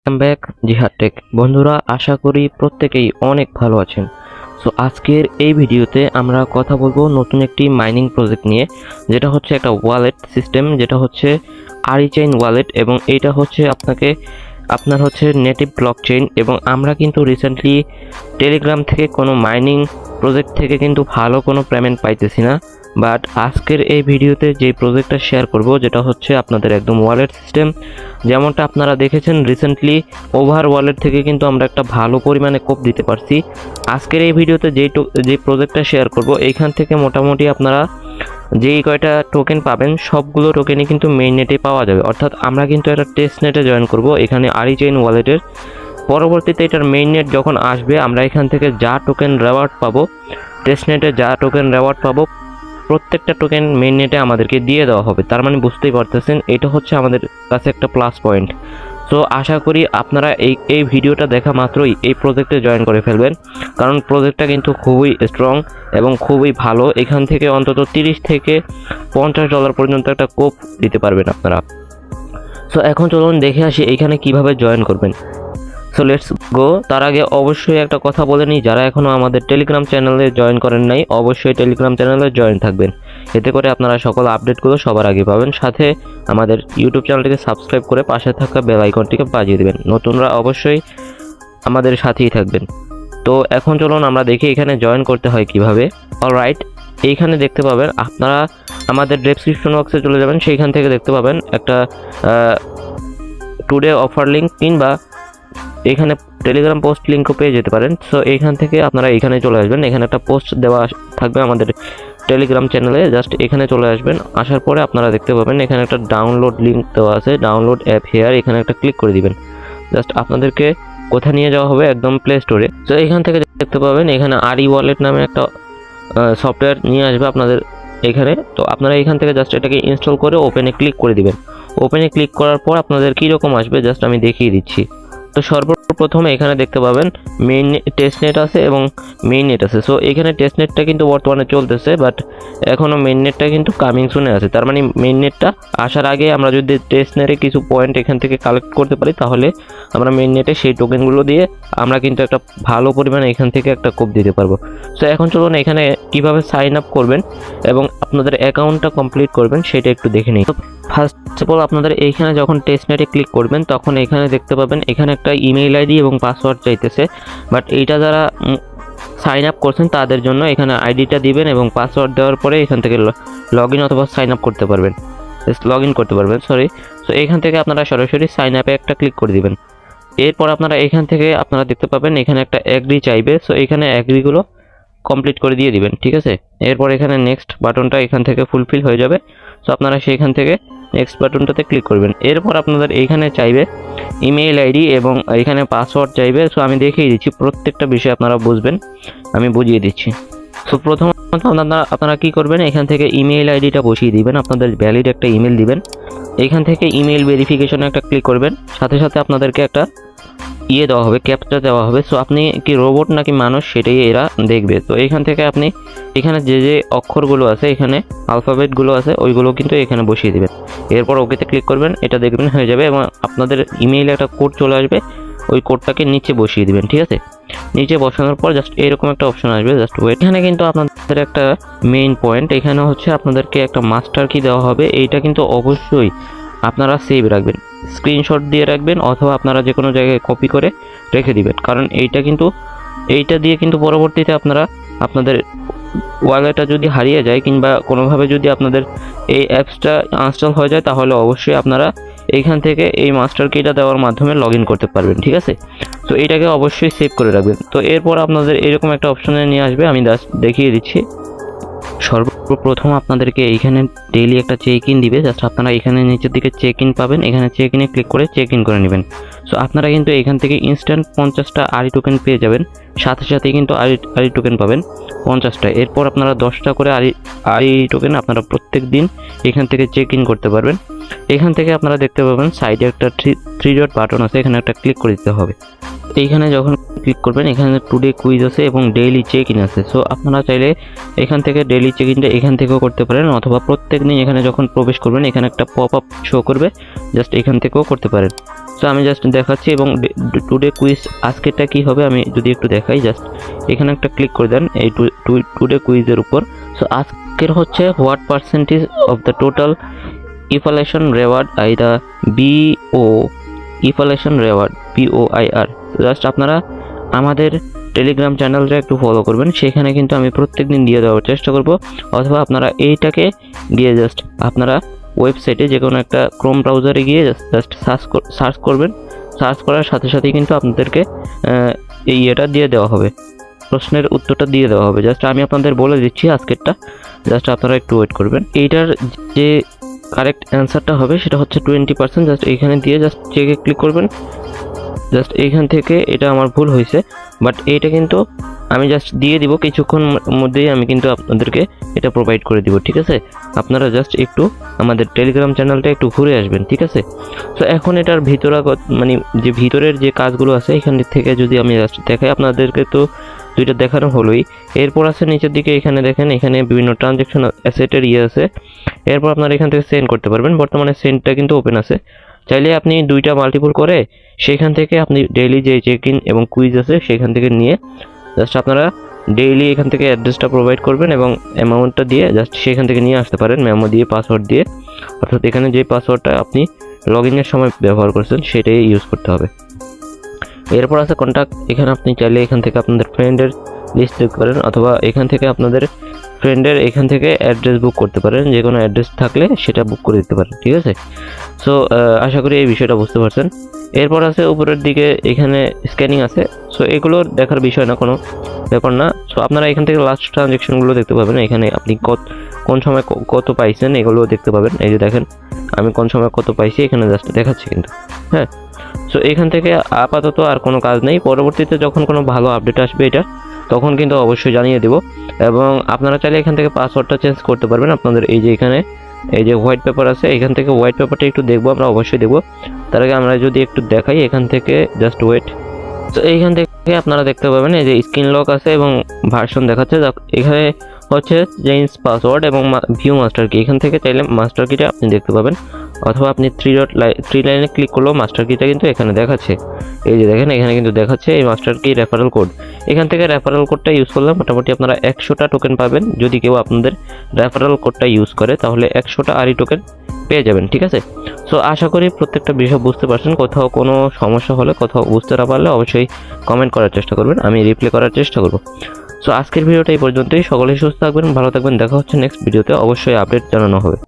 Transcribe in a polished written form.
Welcome back জিহাদ take. বন্ধুরা, আশা করি প্রত্যেকেই অনেক ভালো আছেন। সো আজকের এই ভিডিওতে আমরা কথা বলবো নতুন একটি মাইনিং প্রজেক্ট নিয়ে, যেটা হচ্ছে একটা ওয়ালেট সিস্টেম, যেটা হচ্ছে আরিচেইন ওয়ালেট, এবং এইটা হচ্ছে আপনার হচ্ছে নেটিভ ব্লকচেইন। এবং আমরা কিন্তু রিসেন্টলি টেলিগ্রাম থেকে কোনো মাইনিং প্রজেক্ট থেকে কিন্তু ভালো কোনো পেমেন্ট পাইতেছি না। বাট আজকের এই ভিডিওতে যে প্রজেক্টটা শেয়ার করব, যেটা হচ্ছে আপনাদের একদম ওয়ালেট সিস্টেম, যেমনটা আপনারা দেখেছেন রিসেন্টলি ওভার ওয়ালেট থেকে কিন্তু আমরা একটা ভালো পরিমাণে কোপ দিতে পারছি। আজকের এই ভিডিওতে যে প্রজেক্টটা শেয়ার করব, এইখান থেকে মোটামুটি আপনারা যেই কয়টা টোকেন পাবেন সবগুলো টোকেনই কিন্তু মেইন নেটে পাওয়া যাবে। অর্থাৎ আমরা কিন্তু একটা টেস্ট নেটে জয়েন করব এখানে আরিচেইন ওয়ালেটের। পরবর্তীতে এটার মেইন নেট যখন আসবে, আমরা এখান থেকে যা টোকেন রেওয়ার্ড পাবো, টেস্ট নেটে যা টোকেন রেওয়ার্ড পাবো, প্রত্যেকটা টোকেন মেইন নেটে আমাদেরকে দিয়ে দেওয়া হবে। তার মানে বুঝতেই পারতেছেন, এটা হচ্ছে আমাদের কাছে একটা প্লাস পয়েন্ট। সো আশা করি আপনারা এই ভিডিওটা দেখা মাত্রই এই প্রজেক্টে জয়েন করে ফেলবেন, কারণ প্রজেক্টটা কিন্তু খুবই স্ট্রং এবং খুবই ভালো। এখান থেকে অন্তত 30 থেকে $50 পর্যন্ত একটা কোপ দিতে পারবেন আপনারা। সো এখন চলুন দেখে আসি এইখানে কিভাবে জয়েন করবেন। So let's go. তার আগে অবশ্যই একটা কথা বলে নিই, যারা এখনও আমাদের টেলিগ্রাম চ্যানেলে জয়েন করেন নাই, অবশ্যই টেলিগ্রাম চ্যানেলে জয়েন থাকবেন। এতে করে আপনারা সকল আপডেটগুলো সবার আগে পাবেন। সাথে আমাদের ইউটিউব চ্যানেলটিকে সাবস্ক্রাইব করে পাশে থাকা বেল আইকনটিকে বাজিয়ে দেবেন। নতুনরা অবশ্যই আমাদের সাথেই থাকবেন। তো এখন চলুন আমরা দেখি এখানে জয়েন করতে হয় কিভাবে। অলরাইট, এইখানে দেখতে পাবেন, আপনারা আমাদের ডেসক্রিপশন বক্সে চলে যাবেন, সেইখান থেকে দেখতে পাবেন একটা টুডে অফার লিঙ্ক, কিংবা এখানে টেলিগ্রাম পোস্ট লিঙ্কও পেয়ে যেতে পারেন। সো এইখান থেকে আপনারা এখানে চলে আসবেন, এখানে একটা পোস্ট দেওয়া থাকবে আমাদের টেলিগ্রাম চ্যানেলে। জাস্ট এখানে চলে আসবেন, আসার পরে আপনারা দেখতে পাবেন এখানে একটা ডাউনলোড লিঙ্ক দেওয়া আছে, ডাউনলোড অ্যাপ হেয়ার, এখানে একটা ক্লিক করে দিবেন। জাস্ট আপনাদেরকে কোথায় নিয়ে যাওয়া হবে, একদম প্লে স্টোরে। তো এখান থেকে দেখতে পাবেন এখানে আরি ওয়ালেট নামে একটা সফটওয়্যার নিয়ে আসবে আপনাদের এখানে। তো আপনারা এখান থেকে জাস্ট এটাকে ইনস্টল করে ওপেনে ক্লিক করে দিবেন। ওপেনে ক্লিক করার পর আপনাদের কীরকম আসবে জাস্ট আমি দেখিয়ে দিচ্ছি। তো সর্বপ্রথমে এখানে দেখতে পাবেন মেইন টেস্ট নেট আছে এবং মেইন নেট আছে। সো এখানে টেস্ট নেটটা কিন্তু বর্তমানে চলতেছে, বাট এখনও মেইন নেটটা কিন্তু কামিং সুনে আছে। তার মানে মেইন নেটটা আসার আগে আমরা যদি টেস্ট নেটে কিছু পয়েন্ট এখান থেকে কালেক্ট করতে পারি, তাহলে আমরা মেইন নেটে সেই টোকেনগুলো দিয়ে আমরা কিন্তু একটা ভালো পরিমাণে এখান থেকে একটা কোপ দিতে পারবো। সো এখন চলুন এখানে কিভাবে সাইন আপ করবেন এবং আপনাদের অ্যাকাউন্টটা কমপ্লিট করবেন সেটা একটু দেখে নিই। ফার্স্ট অফ অল আপনাদের এইখানে যখন টেস্ট নেটে ক্লিক করবেন, তখন এখানে দেখতে পাবেন এখানে একটা ইমেইল আইডি এবং পাসওয়ার্ড চাইতেছে। বাট এইটা যারা সাইন আপ করছেন তাদের জন্য এখানে আইডিটা দিবেন এবং পাসওয়ার্ড দেওয়ার পরে এখান থেকে লগ ইন অথবা সাইন আপ করতে পারবেন, লগ ইন করতে পারবেন, সরি। সো এখান থেকে আপনারা সরাসরি সাইন আপে একটা ক্লিক করে দিবেন। এরপর আপনারা এখান থেকে আপনারা দেখতে পাবেন এখানে একটা অ্যাগ্রি চাইবে। সো এখানে অ্যাগ্রিগুলো কমপ্লিট করে দিয়ে দিবেন, ঠিক আছে। এরপর এখানে নেক্সট বাটনটা এখান থেকে ফুলফিল হয়ে যাবে। সো আপনারা সেইখান থেকে নেক্সট বাটনটাতে ক্লিক করবেন। এরপর আপনাদের এইখানে চাইবে ইমেইল আইডি এবং এখানে পাসওয়ার্ড চাইবে। সো আমি দেখিয়ে দিচ্ছি, প্রত্যেকটা বিষয় আপনারা বুঝবেন, আমি বুঝিয়ে দিচ্ছি। সো প্রথমত আপনারা কী করবেন, এখান থেকে ইমেইল আইডিটা বসিয়ে দিবেন, আপনাদের ভ্যালিড একটা ইমেল দিবেন। এখান থেকে ইমেইল ভেরিফিকেশনে একটা ক্লিক করবেন, সাথে সাথে আপনাদেরকে একটা দেওয়া হবে, ক্যাপচা দেওয়া হবে। সো আপনি কি রোবট নাকি মানুষ সেটাই এরা দেখবে। তো এখান থেকে আপনি এখানে যে অক্ষরগুলো আছে, এখানে আলফাবেটগুলো আছে, ওইগুলো কিন্তু এখানে বসিয়ে দেবেন। এরপর ওকেতে ক্লিক করবেন, এটা দেখবেন হয়ে যাবে এবং আপনাদের ইমেইলে একটা কোড চলে আসবে, ওই কোডটাকে নিচে বসিয়ে দিবেন, ঠিক আছে। নিচে বসানোর পর জাস্ট এরকম একটা অপশন আসবে, জাস্ট ওয়েট। এখানে কিন্তু আপনাদের একটা মেইন পয়েন্ট, এখানে হচ্ছে আপনাদেরকে একটা মাস্টার কি দেওয়া হবে। এইটা কিন্তু অবশ্যই আপনারা সেভ রাখবেন, স্ক্রিনশট দিয়ে রাখবেন, অথবা আপনারা যে কোনো জায়গায় কপি করে রেখে দিবেন, কারণ এইটা দিয়ে কিন্তু পরবর্তীতে আপনাদের ওয়ালেটটা যদি হারিয়ে যায় কিংবা কোনোভাবে যদি আপনাদের এই অ্যাপসটা আনইনস্টল হয়ে যায়, তাহলে অবশ্যই আপনারা এইখান থেকে এই মাস্টার কিটা দেওয়ার মাধ্যমে লগ ইন করতে পারবেন, ঠিক আছে। তো এইটাকে অবশ্যই সেভ করে রাখবেন। তো এরপর আপনাদের এরকম একটা অপশনে নিয়ে আসবে, আমি দেখিয়ে দিচ্ছি। সর্বপ্রথম আপনাদেরকে এইখানে ডেইলি একটা চেক ইন দিবে। জাস্ট আপনারা এখানে নিচের দিকে চেক ইন পাবেন, এখানে চেক ইনে ক্লিক করে চেক ইন করে নেবেন। সো আপনারা কিন্তু এখান থেকে ইনস্ট্যান্ট 50টা আরি টোকেন পেয়ে যাবেন, সাথে সাথে কিন্তু আরি টোকেন পাবেন 50টা। এরপর আপনারা 10টা করে আরি টোকেন আপনারা প্রত্যেক দিন এখান থেকে চেক ইন করতে পারবেন। এখান থেকে আপনারা দেখতে পাবেন সাইডে একটা থ্রি ডট বাটন আছে, এখানে একটা ক্লিক করে দিতে হবে। এইখানে যখন ক্লিক করবেন, এখানে টুডে কুইজ আছে এবং ডেইলি চেক ইন আছে। সো আপনারা চাইলে এখান থেকে ডেইলি চেক ইনটা এখান থেকেও করতে পারেন, অথবা প্রত্যেক দিন এখানে যখন প্রবেশ করবেন এখানে একটা পপ আপ শো করবে, জাস্ট এখান থেকেও করতে পারেন। সো আমি জাস্ট দেখাচ্ছি এবং টুডে কুইজ আজকেরটা কি হবে আমি যদি একটু দেখাই, জাস্ট এখানে একটা ক্লিক করে দেন এই টুডে কুইজের উপর। সো আজকের হচ্ছে what percentage of the total inflation reward আইদা BO inflation reward BOIR। Just আপনারা আমাদের টেলিগ্রাম চ্যানেলটা একটু ফলো করবেন, সেখানে কিন্তু আমি প্রত্যেক দিন দিয়ে দেওয়ার চেষ্টা করব। অথবা আপনারা এইটাকে গিয়ে জাস্ট আপনারা ওয়েবসাইটে যে কোনো একটা ক্রোম ব্রাউজারে গিয়ে জাস্ট সার্চ করবেন। সার্চ করার সাথে সাথেই কিন্তু আপনাদেরকে এই এটা দিয়ে দেওয়া হবে, প্রশ্নের উত্তরটা দিয়ে দেওয়া হবে। জাস্ট আমি আপনাদের বলে দিচ্ছি আজকেরটা, জাস্ট আপনারা একটু ওয়েট করবেন। এইটার যে কারেক্ট অ্যান্সারটা হবে সেটা হচ্ছে 20%। জাস্ট এইখানে দিয়ে জাস্ট চেকে ক্লিক করবেন। জাস্ট এইখান থেকে এটা আমার ভুল হয়েছে, বাট এইটা কিন্তু আমি জাস্ট দিয়ে দিব, কিছুক্ষণ মধ্যেই আমি কিন্তু আপনাদেরকে এটা প্রোভাইড করে দিব, ঠিক আছে। আপনারা জাস্ট একটু আমাদের টেলিগ্রাম চ্যানেলটা একটু ঘুরে আসবেন, ঠিক আছে। তো এখন এটার মানে যে ভিতরের যে কাজগুলো আছে এখান থেকে যদি আমি জাস্ট দেখাই আপনাদেরকে, তো দুইটা দেখানো হলোই। এরপর আছে নিচের দিকে, এখানে দেখেন এখানে বিভিন্ন ট্রানজ্যাকশন অ্যাসেটের আছে। এরপর আপনারা এখান থেকে সেন্ড করতে পারবেন, বর্তমানে সেন্ডটা কিন্তু ওপেন আছে। চাইলে আপনি দুইটা মাল্টিপল করে সেখান থেকে আপনি ডেইলি যে চেক ইন এবং কুইজ আছে সেখান থেকে নিয়ে জাস্ট আপনারা ডেইলি এখান থেকে অ্যাড্রেসটা প্রোভাইড করবেন এবং অ্যামাউন্টটা দিয়ে জাস্ট সেখান থেকে নিয়ে আসতে পারেন, মেমো দিয়ে, পাসওয়ার্ড দিয়ে। অর্থাৎ এখানে যে পাসওয়ার্ডটা আপনি লগ ইনের সময় ব্যবহার করছেন সেটাই ইউজ করতে হবে। এরপর আছে কন্ট্যাক্ট, এখানে আপনি চাইলে এখান থেকে আপনাদের ফ্রেন্ডের লিস্ট দেখতে পারেন, অথবা এখান থেকে আপনাদের ফ্রেন্ডের এখান থেকে অ্যাড্রেস বুক করতে পারেন, যে কোনো অ্যাড্রেস থাকলে সেটা বুক করে দিতে পারেন, ঠিক আছে। সো আশা করি এই বিষয়টা বুঝতে পারছেন। এরপর আছে উপরের দিকে এখানে স্ক্যানিং আছে। সো এগুলো দেখার বিষয় না, কোনো ব্যাপার না। সো আপনারা এখান থেকে লাস্ট ট্রানজ্যাকশনগুলো দেখতে পাবেন, এখানে আপনি কোন সময় কত পাইছেন এগুলো দেখতে পাবেন। এই যে দেখেন আমি কোন সময় কত পাইছি এখানে জাস্ট দেখাচ্ছি কিন্তু, হ্যাঁ। সো এখান থেকে আপাতত আর কোনো কাজ নেই, পরবর্তীতে যখন কোনো ভালো আপডেট আসবে এটা তখন কিন্তু অবশ্যই জানিয়ে দেব। এবং আপনারা চাইলে এখান থেকে পাসওয়ার্ডটা চেঞ্জ করতে পারবেন আপনাদের এই যে এখানে এই যে হোয়াইট পেপার আছে, এখান থেকে হোয়াইট পেপারটা একটু দেখবো, আমরা অবশ্যই দেখবো। তার আগে আমরা যদি একটু দেখাই এখান থেকে, জাস্ট ওয়েট। তো এইখান থেকে আপনারা দেখতে পাবেন এই যে স্ক্রিন লক আছে এবং ভার্সন দেখাচ্ছে। এখানে হচ্ছে চেঞ্জ পাসওয়ার্ড এবং ভিউ মাস্টার কি, এখান থেকে চাইলে মাস্টার কিটা আপনি দেখতে পাবেন, অথবা আপনি থ্রি লাইনে ক্লিক করলেও মাস্টার কিটা কিন্তু এখানে দেখাচ্ছে। এই যে দেখেন এখানে কিন্তু দেখাচ্ছে এই মাস্টার কি রেফারেল কোড। এখান থেকে রেফারেল কোডটা ইউজ করলে মোটামুটি আপনারা 100টা টোকেন পাবেন। যদি কেউ আপনাদের রেফারেল কোডটা ইউজ করে তাহলে 100টা আরই টোকেন পেয়ে যাবেন, ঠিক আছে। সো আশা করি প্রত্যেকটা বিষয় বুঝতে পারছেন। কোথাও কোনো সমস্যা হলে, কোথাও বুঝতে না পারলে অবশ্যই কমেন্ট করার চেষ্টা করবেন, আমি রিপ্লাই করার চেষ্টা করব। সো আজকের ভিডিওটা এই পর্যন্তই। সকলেই সুস্থ থাকবেন, ভালো থাকবেন, দেখা হচ্ছে নেক্সট ভিডিওতে, অবশ্যই আপডেট জানানো হবে।